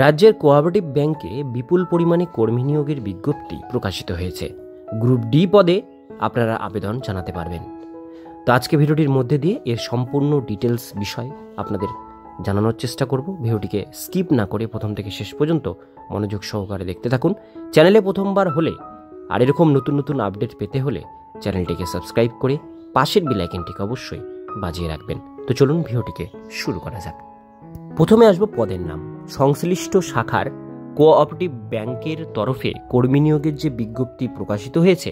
রাজ্যের কোঅপারেটিভ ব্যাংকে বিপুল পরিমাণে কর্মী নিয়োগের বিজ্ঞপ্তি প্রকাশিত হয়েছে। গ্রুপ ডি পদে আপনারা আবেদন জানাতে পারবেন। তো আজকে ভিডিওটির মধ্যে দিয়ে এর সম্পূর্ণ ডিটেলস বিষয় আপনাদের জানানোর চেষ্টা করব। ভিডিওটিকে স্কিপ না করে প্রথম থেকে শেষ পর্যন্ত মনোযোগ সহকারে দেখতে থাকুন। চ্যানেলে প্রথমবার হলে আর এরকম নতুন নতুন আপডেট পেতে হলে চ্যানেলটিকে সাবস্ক্রাইব করে পাশের বেল আইকনটিকে অবশ্যই বাজিয়ে রাখবেন। তো চলুন ভিডিওটিকে শুরু করা যাক। প্রথমে আসবো পদের নাম। সংশ্লিষ্ট শাখার কোঅপারেটিভ ব্যাংকের তরফে কর্মী নিয়োগের যে বিজ্ঞপ্তি প্রকাশিত হয়েছে,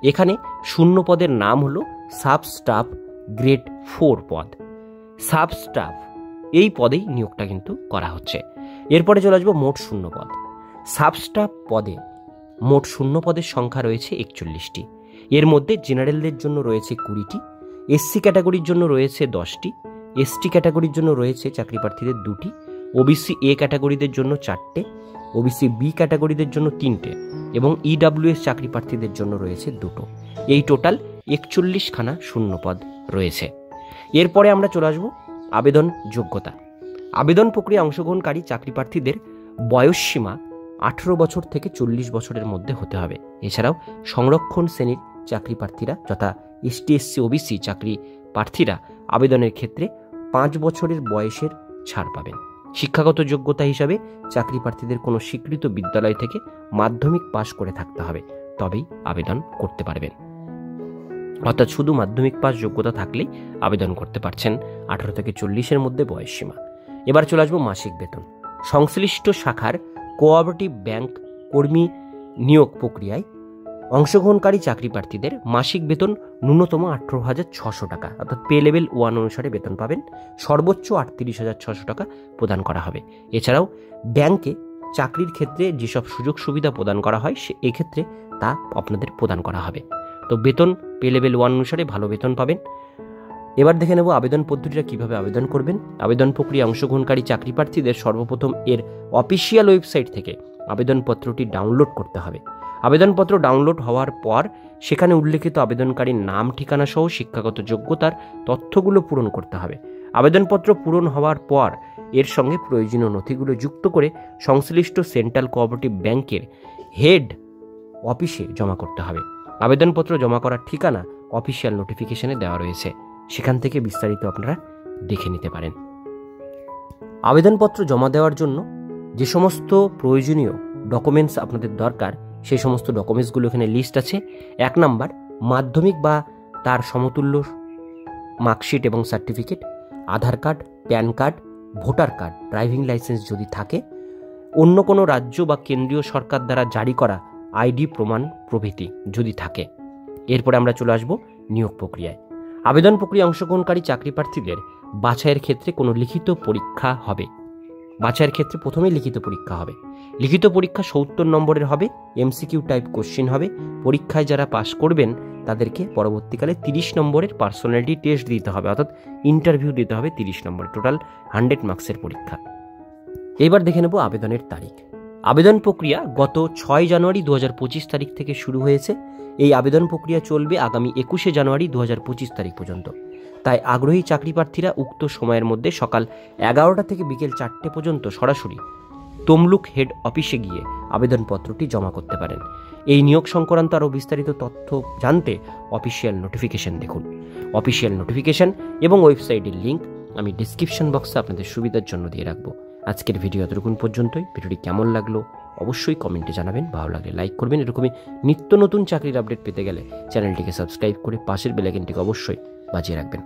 এখানে শূন্য পদের নাম হলো সাব স্টাফ গ্রেড 4 পদ। সাব স্টাফ এই পদেই নিয়োগটা কিন্তু করা হচ্ছে। এরপরে চলে আসবো মোট শূন্য পদ। সাব স্টাফ পদে মোট শূন্য পদের সংখ্যা রয়েছে 41টি। এর মধ্যে জেনারেলদের জন্য রয়েছে 20টি, এসসি ক্যাটাগরির জন্য রয়েছে 10টি, এসটি ক্যাটাগরির জন্য রয়েছে চাকরি প্রার্থীদের 2টি, ওবিসি এ ক্যাটাগরিদের জন্য 4টে, ওবিসি বি ক্যাটাগরিদের জন্য 3টে এবং ইডাব্লিউএস চাকরি প্রার্থীদের জন্য রয়েছে 2টো। এই টোটাল 41খানা শূন্য পদ রয়েছে। এরপরে আমরা চলে আসবো আবেদন যোগ্যতা। আবেদন প্রক্রিয়া অংশগ্রহণকারী চাকরি প্রার্থীদের বয়সসীমা 18 বছর থেকে 40 বছরের মধ্যে হতে হবে। এছাড়াও সংরক্ষণ শ্রেণীর চাকরি প্রার্থীরা যথা এসটি এসসি ওবিসি চাকরি প্রার্থীরা আবেদনের ক্ষেত্রে 5 বছরের বয়সের ছাড় পাবেন। শিক্ষাগত যোগ্যতা হিসাবে চাকরি প্রার্থীদের কোনো স্বীকৃত বিদ্যালয় থেকে মাধ্যমিক পাশ করে থাকতে হবে, তবেই আবেদন করতে পারবেন। অর্থাৎ শুধু মাধ্যমিক পাস যোগ্যতা থাকলেই আবেদন করতে পারছেন 18 থেকে 40-এর মধ্যে বয়স সীমা। এবার চলে আসবো মাসিক বেতন। সংশ্লিষ্ট শাখার কোঅপারেটিভ ব্যাংক কর্মী নিয়োগ প্রক্রিয়ায় অংশগ্রহণকারী চাকরি প্রার্থীদের মাসিক বেতন ন্যূনতম 18,600 টাকা অর্থাৎ পে লেভেল 1 অনুসারে বেতন পাবেন। সর্বোচ্চ 38,600 টাকা প্রদান করা হবে। এছাড়াও ব্যাংকে চাকরির ক্ষেত্রে যেসব সুযোগ সুবিধা প্রদান করা হয় এক্ষেত্রে তা আপনাদের প্রদান করা হবে। তো বেতন পে লেভেল 1 অনুসারে ভালো বেতন পাবেন। এবার দেখে নেব আবেদন পদ্ধতিটা কিভাবে আবেদন করবেন। আবেদন প্রক্রিয়া অংশগ্রহণকারী চাকরি প্রার্থীদের সর্বপ্রথম এর অফিসিয়াল ওয়েবসাইট থেকে আবেদনপত্রটি ডাউনলোড করতে হবে। আবেদনপত্র ডাউনলোড হওয়ার পর সেখানে উল্লেখিত আবেদনকারীর নাম, ঠিকানা সহ শিক্ষাগত যোগ্যতার তথ্যগুলো পূরণ করতে হবে। আবেদনপত্র পূরণ হওয়ার পর এর সঙ্গে প্রয়োজনীয় নথিগুলো যুক্ত করে সংশ্লিষ্ট সেন্ট্রাল কোঅপারেটিভ ব্যাংকের হেড অফিসে জমা করতে হবে। আবেদনপত্র জমা করার ঠিকানা অফিসিয়াল নোটিফিকেশনে দেওয়া রয়েছে, সেখান থেকে বিস্তারিত আপনারা দেখে নিতে পারেন। আবেদনপত্র জমা দেওয়ার জন্য যে সমস্ত প্রয়োজনীয় ডকুমেন্টস আপনাদের দরকার সেই সমস্ত ডকুমেন্টসগুলো এখানে লিস্ট আছে। 1 নাম্বার মাধ্যমিক বা তার সমতুল্য মার্কশিট এবং certificate, Aadhaar card, PAN card, voter card, driving licence যদি থাকে, অন্য কোনো রাজ্য বা কেন্দ্রীয় সরকার দ্বারা জারি করা আইডি প্রমাণ প্রভৃতি যদি থাকে। এরপরে আমরা চলে আসবো নিয়োগ প্রক্রিয়ায়। আবেদন প্রক্রিয়া অংশগ্রহণকারী চাকরি প্রার্থীদের বাছাইয়ের ক্ষেত্রে কোনো লিখিত পরীক্ষা হবে। বাছাইয়ের ক্ষেত্রে প্রথমেই লিখিত পরীক্ষা হবে। লিখিত পরীক্ষা 70 নম্বরের হবে, এমসিকিউ টাইপ কোশ্চিন হবে। পরীক্ষায় যারা পাশ করবেন তাদেরকে পরবর্তীকালে 30 নম্বরের পার্সোনালিটি টেস্ট দিতে হবে, অর্থাৎ ইন্টারভিউ দিতে হবে 30 নম্বর, টোটাল 100 মার্কসের পরীক্ষা। এবার দেখে নেব আবেদনের তারিখ। আবেদন প্রক্রিয়া গত 6 জানুয়ারি 2025 তারিখ থেকে শুরু হয়েছে। এই আবেদন প্রক্রিয়া চলবে আগামী 21শে জানুয়ারি 2025 তারিখ পর্যন্ত। তাই আগ্রহী চাকরি প্রার্থীরা উক্ত সময়ের মধ্যে সকাল 11টা থেকে বিকেল 4টে পর্যন্ত সরাসরি তমলুক হেড অফিসে গিয়ে আবেদনপত্রটি জমা করতে পারেন। এই নিয়োগ সংক্রান্ত আরও বিস্তারিত তথ্য জানতে অফিসিয়াল নোটিফিকেশন দেখুন। অফিসিয়াল নোটিফিকেশন এবং ওয়েবসাইটের লিঙ্ক আমি ডিসক্রিপশন বক্সে আপনাদের সুবিধার জন্য দিয়ে রাখবো। আজকের ভিডিও এতটুকুন পর্যন্তই। ভিডিওটি কেমন লাগলো অবশ্যই কমেন্টে জানাবেন, ভালো লাগলে লাইক করবেন। এরকমই নিত্য নতুন চাকরির আপডেট পেতে গেলে চ্যানেলটিকে সাবস্ক্রাইব করে পাশের বেল আইকনটিকে অবশ্যই বাজিয়ে রাখবেন।